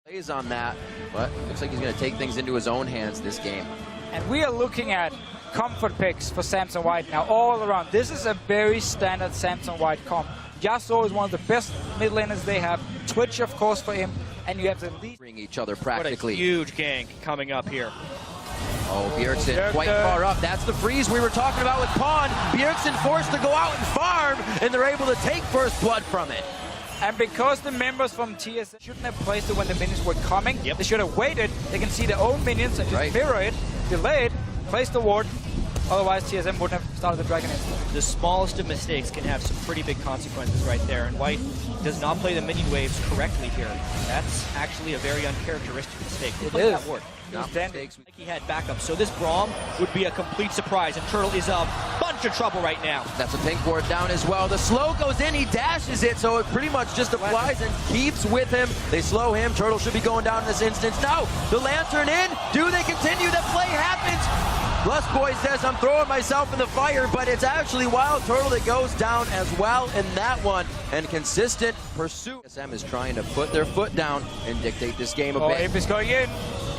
Plays on that, but looks like he's going to take things into his own hands this game. And we are looking at comfort picks for Samson White now all around. This is a very standard Samson White comp. Yasuo is one of the best mid laners they have. Twitch, of course, for him. And you have to lead Bring each other practically. What a huge gank coming up here. Oh, Bjergsen quite far up. That's the freeze we were talking about with Pawn. Bjergsen forced to go out and farm, and they're able to take first blood from it. And because the members from TSM shouldn't have placed it when the minions were coming, they should have waited. They can see their own minions and just mirror it, delay it, place the ward. Otherwise, TSM wouldn't have started the Dragon instantly. The smallest of mistakes can have some pretty big consequences right there, and White does not play the minion waves correctly here. That's actually a very uncharacteristic mistake. It is. That ward. Mistakes. Like he had backup, so this Braum would be a complete surprise, and Turtle is a bunch of trouble right now. That's a pink ward down as well. The slow goes in, he dashes it, so it pretty much just applies and keeps with him. They slow him. Turtle should be going down in this instance. Now, the Lantern in. Do they continue? The play happens. Plus Boy says, I'm throwing myself in the fire, but it's actually Wild Turtle that goes down as well in that one. And consistent pursuit. TSM is trying to put their foot down and dictate this game a bit. Imp is going in.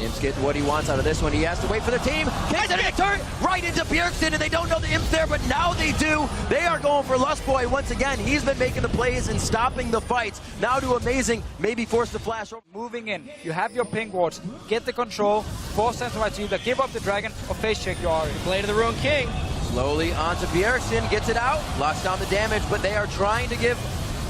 Imp's getting what he wants out of this one. He has to wait for the team. Kicks it in a turn right into Bjergsen, and they don't know the Imp's there, but now they do. They are going for Lust Boy once again. He's been making the plays and stopping the fights. Now to Amazing, maybe force the flash. Moving in. You have your pink wards. Get the control. Force Samson White to either give up the Dragon or face check your Ahri. Blade of the Ruined King. Slowly onto Bjergsen, gets it out, locks down the damage, but they are trying to give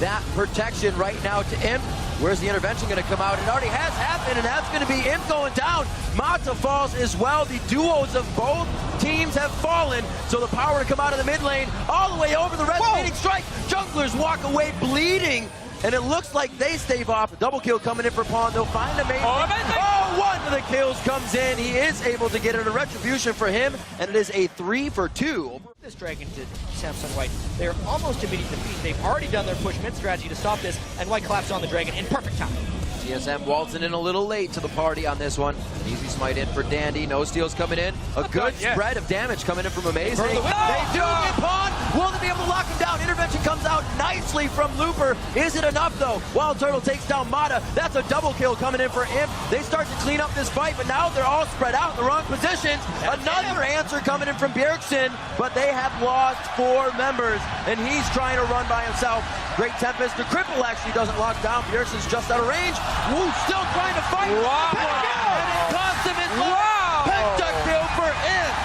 that protection right now to Imp. Where's the intervention going to come out? It already has happened, and that's going to be Imp going down. Mata falls as well. The duos of both teams have fallen, so the power to come out of the mid lane all the way over the resonating strike. Junglers walk away bleeding, and it looks like they stave off. A double kill coming in for Pawn. They'll find Amazing. Oh, one of the kills comes in. He is able to get it. A retribution for him, and it is a 3 for 2. This Dragon to Samson White, they're almost immediate defeat. They've already done their push mid strategy to stop this, and White claps on the Dragon in perfect time. TSM waltzing in a little late to the party on this one. An easy smite in for Dandy. No steals coming in. A good spread of damage coming in from Amazing. They do get Pawn. Will they be able to lock him down? Intervention comes out nicely from Looper. Is it enough though? Wild Turtle takes down Mata. That's a double kill coming in for Imp. They start to clean up this fight, but now they're all spread out in the wrong positions. Another answer coming in from Bjergsen, but they have lost 4 members, and he's trying to run by himself. Great Tempest. The cripple actually doesn't lock down. Bjergsen's just out of range. Woo, still trying to fight. Wow. And it costs him his life. Pentakill for Imp.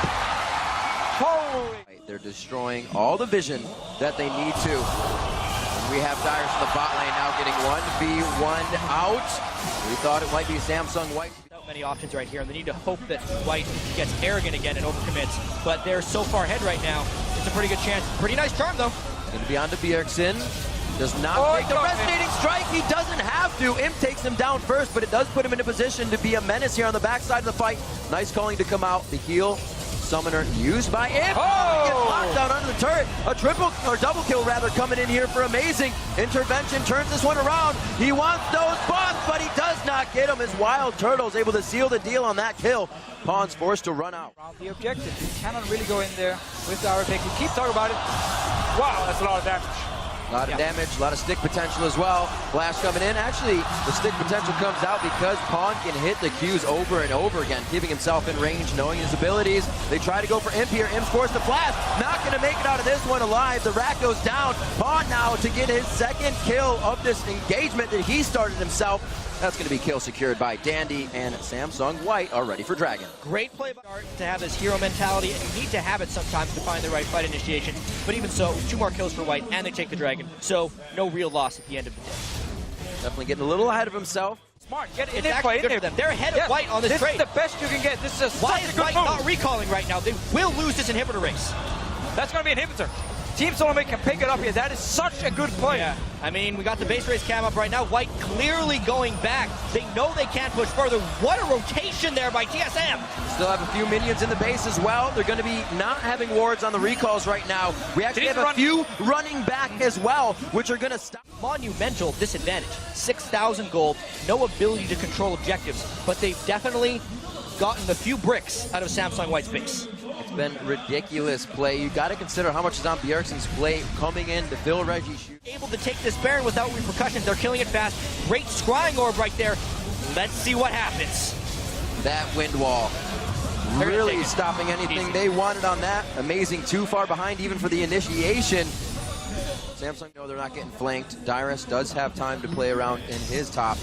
Holy. They're destroying all the vision that they need to. And we have Dyrus in the bot lane now getting 1v1 out. We thought it might be Samsung White. Without many options right here, and they need to hope that White gets arrogant again and overcommits. But they're so far ahead right now. It's a pretty good chance. Pretty nice charm though. Going to be on to Bjergsen. Does not take the resonating strike. He doesn't have to. Imp takes him down first, but it does put him in a position to be a menace here on the backside of the fight. Nice calling to come out. The heal summoner used by Imp. Gets locked down under the turret. A triple or double kill rather coming in here for Amazing. Intervention turns this one around. He wants those buffs, but he does not get them as Wild Turtle's able to seal the deal on that kill. Pawn's forced to run out. The objective. You cannot really go in there with the RP. We keep talking about it. Wow, that's a lot of damage. A lot of damage, a lot of stick potential as well. Flash coming in. Actually, the stick potential comes out because Pawn can hit the Qs over and over again, keeping himself in range, knowing his abilities. They try to go for Imp here. Imp's forced to flash. Not going to make it out of this one alive. The rack goes down. Pawn now to get his second kill of this engagement that he started himself. That's going to be kill secured by Dandy, and Samsung White are ready for Dragon. Great play by Art to have this hero mentality, and you need to have it sometimes to find the right fight initiation. But even so, 2 more kills for White, and they take the Dragon. So, no real loss at the end of the day. Definitely getting a little ahead of himself. Smart. Get in It's there, actually good for them. They're ahead of White on this trade. This is the best you can get. This is Why such is a good White move. not recalling right now? They will lose this inhibitor race. That's going to be an inhibitor. Team Solomon can pick it up here. That is such a good play. Yeah. I mean, we got the base race cam up right now. White clearly going back. They know they can't push further. What a rotation there by TSM. Still have a few minions in the base as well. They're going to be not having wards on the recalls right now. We actually have a few running back as well, which are going to stop. Monumental disadvantage. 6,000 gold, no ability to control objectives, but they've definitely gotten a few bricks out of Samsung White's base. It's been ridiculous play. You got to consider how much is on Bjergsen's play coming in to fill Reggie's shoot. Able to take this Baron without repercussions. They're killing it fast. Great scrying orb right there. Let's see what happens. That wind wall really stopping anything they wanted on that. Amazing, too far behind even for the initiation. Samsung, no, they're not getting flanked. Dyrus does have time to play around in his top.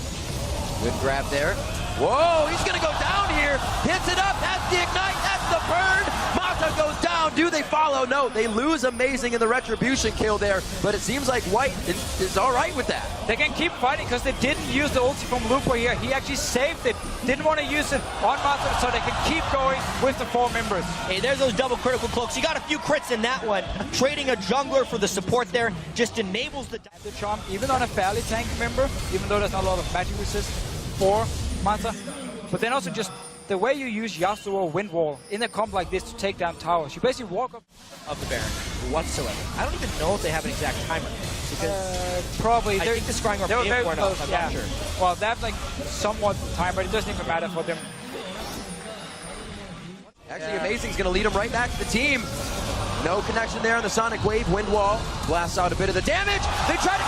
Good grab there. Whoa, he's gonna go down here. Hits it up, that's the ignite, that's the burn. Mata goes down, do they follow? No, they lose Amazing in the retribution kill there, but it seems like White is all right with that. They can keep fighting because they didn't use the ulti from Lupo here. He actually saved it. Didn't want to use it on Mata, so they can keep going with the 4 members. Hey, there's those double critical cloaks. You got a few crits in that one. Trading a jungler for the support there just enables the charm, even on a fairly tanky member, even though there's not a lot of magic resist for Mata. But then also just the way you use Yasuo or Wind Wall in a comp like this to take down towers. You basically walk up of the Baron whatsoever. I don't even know if they have an exact timer. Because probably I think the scrying are very for enough, I'm not sure. Well, they have like somewhat time, but it doesn't even matter for them. Actually, Amazing's going to lead him right back to the team. No connection there on the Sonic Wave. Wind Wall blasts out a bit of the damage. They try to,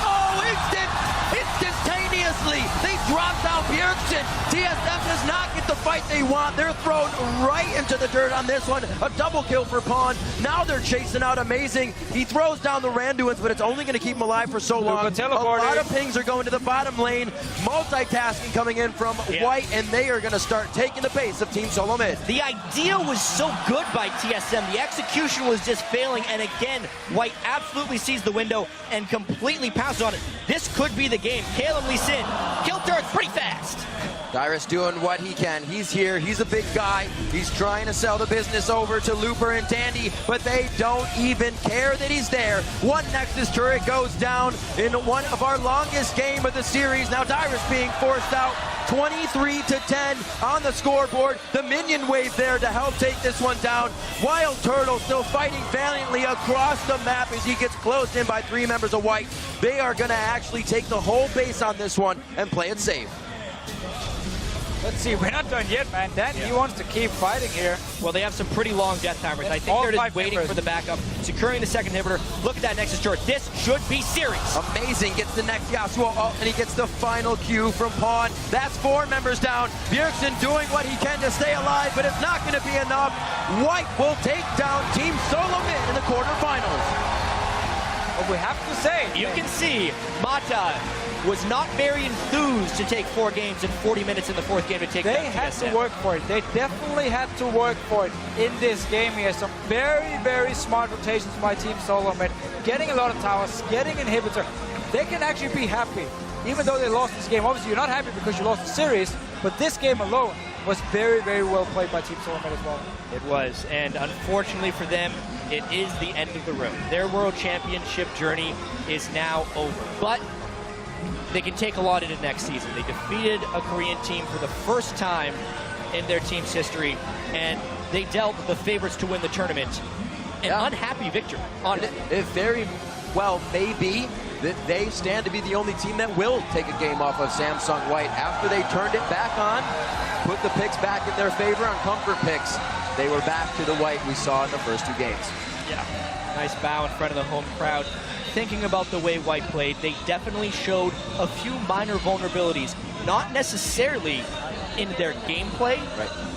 instantaneously, they drop down Bjergsen. TSM does not get the fight they want. They're thrown right into the dirt on this one. A double kill for Pawn. Now they're chasing out Amazing. He throws down the Randuins, but it's only going to keep him alive for so long. A lot of pings are going to the bottom lane. Multitasking coming in from White, and they are going to start taking the pace of Team Solo Mid. The idea was so good by TSM. The execution was just failing, and again, White absolutely sees the window and completely pounces on it. This could be the game. Caleb Lee Sin killed Turret pretty fast. Dyrus doing what he can. He's here. He's a big guy. He's trying to sell the business over to Looper and Dandy, but they don't even care that he's there. One Nexus turret goes down in one of our longest game of the series. Now Dyrus being forced out. 23-10 on the scoreboard. The minion wave there to help take this one down. Wild Turtle still fighting valiantly across the map as he gets closed in by 3 members of White. They are going to actually take the whole base on this one and play it safe. Let's see, we're not done yet, man. Danny, he wants to keep fighting here. Well, they have some pretty long death timers. I think they're just waiting for the backup, securing the second inhibitor. Look at that Nexus turret. This should be serious. Amazing gets the next Yasuo ult, and he gets the final Q from Pawn. That's 4 members down. Bjergsen doing what he can to stay alive, but it's not going to be enough. White will take down Team Solo Mid in the quarterfinals. But we have to say, you can see Mata was not very enthused to take 4 games in 40 minutes in the 4th game to take They had to work for it. They definitely had to work for it in this game here. Some very, very smart rotations by Team Solo Mid. Getting a lot of towers, getting inhibitor. They can actually be happy, even though they lost this game. Obviously, you're not happy because you lost the series, but this game alone was very, very well played by Team Solo Mid as well. It was, and unfortunately for them, it is the end of the road. Their World Championship journey is now over. But they can take a lot into next season. They defeated a Korean team for the first time in their team's history, and they dealt the favorites to win the tournament. An unhappy victory. It very well may be that they stand to be the only team that will take a game off of Samsung White. After they turned it back on, put the picks back in their favor on comfort picks, they were back to the White we saw in the first 2 games. Yeah, nice bow in front of the home crowd. Thinking about the way White played, they definitely showed a few minor vulnerabilities, not necessarily in their gameplay,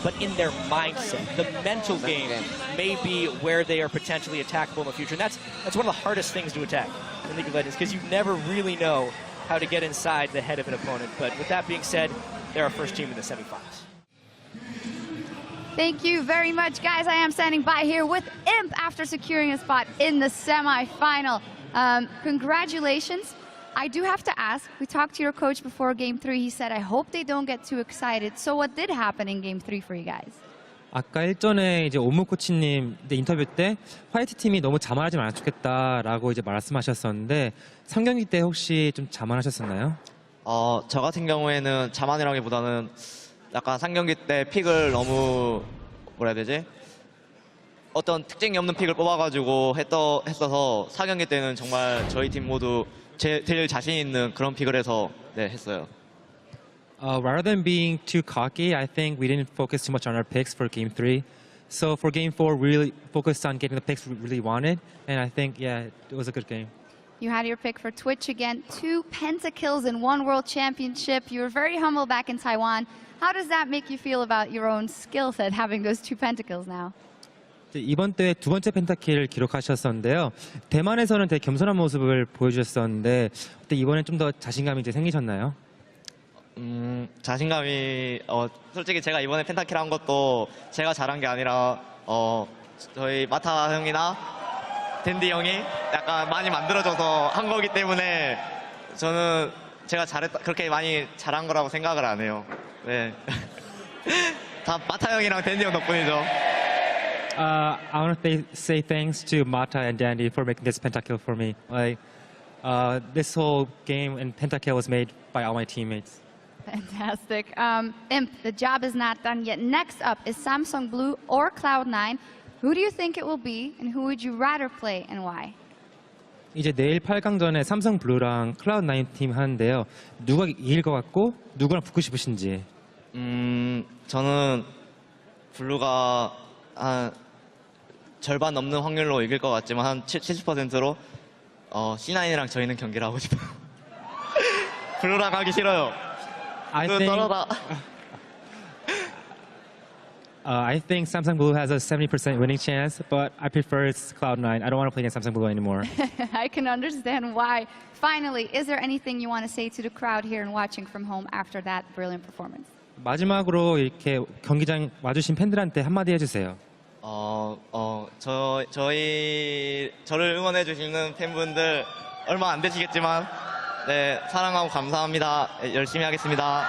but in their mindset. The mental game may be where they are potentially attackable in the future, and that's one of the hardest things to attack in League of Legends, because you never really know how to get inside the head of an opponent. But with that being said, they're our first team in the semifinals. Thank you very much, guys. I am standing by here with Imp after securing a spot in the semifinal. Congratulations. I do have to ask, we talked to your coach before Game 3. He said, I hope they don't get too excited. So what did happen in Game 3 for you guys? 아까 일전에 이제 오무 코치님 인터뷰 때 화이트 팀이 너무 자만하지 않았으면 좋겠다라고 이제 말씀하셨었는데 3경기 때 혹시 좀 자만하셨었나요? 저 같은 경우에는 자만이라기보다는 약간 3경기 때 픽을 너무 뭐라 해야 되지? 어떤 특징이 없는 픽을 뽑아가지고 했어서 4경기 때는 정말 저희 팀 모두 제일 자신 있는 그런 픽을 해서 했어요. Rather than being too cocky, I think we didn't focus too much on our picks for Game 3. So for Game 4, we really focused on getting the picks we really wanted, and I think, yeah, it was a good game. You had your pick for Twitch again. 2 pentakills in 1 World Championship. You were very humble back in Taiwan. How does that make you feel about your own skill set, having those 2 pentakills now? 이번 대회 2번째 펜타킬을 기록하셨었는데요. 대만에서는 되게 겸손한 모습을 보여주셨었는데 그때 이번엔 좀 더 자신감이 이제 생기셨나요? 자신감이 솔직히 제가 이번에 펜타킬 한 것도 제가 잘한 게 아니라 저희 마타 형이나 댄디 형이 약간 많이 만들어줘서 한 거기 때문에 저는 제가 그렇게 많이 잘한 거라고 생각을 안 해요. 네. 다 마타 형이랑 댄디 형 덕분이죠. I want to say thanks to Mata and Dandy for making this pentakill for me. This whole game and pentakill was made by all my teammates. Fantastic. Imp, the job is not done yet. Next up is Samsung Blue or Cloud9. Who do you think it will be, and who would you rather play, and why? 이제 내일 8강전에 삼성 블루랑 클라우드9 팀 하는데요. 누가 이길 것 같고 누구랑 붙고 싶으신지. 저는 블루가 한 절반 넘는 확률로 이길 것 같지만 한 70%로 C9이랑 저희는 경기를 하고 싶어요. 블루랑 하기 싫어요. I think Samsung Blue has a 70% winning chance, but I prefer Cloud9. I don't want to play against Samsung Blue anymore. I can understand why. Finally, is there anything you want to say to the crowd here and watching from home after that brilliant performance? 마지막으로 이렇게 경기장 와주신 팬들한테 한마디 해주세요. 저를 응원해 주시는 팬분들 얼마 안 되시겠지만 네, 사랑하고 감사합니다. 열심히 하겠습니다.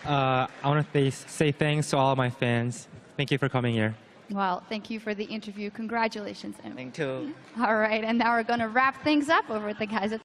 I want to say thanks to all my fans. Thank you for coming here. Well, thank you for the interview. Congratulations. Thank you. All right, and now we're going to wrap things up over at the guys at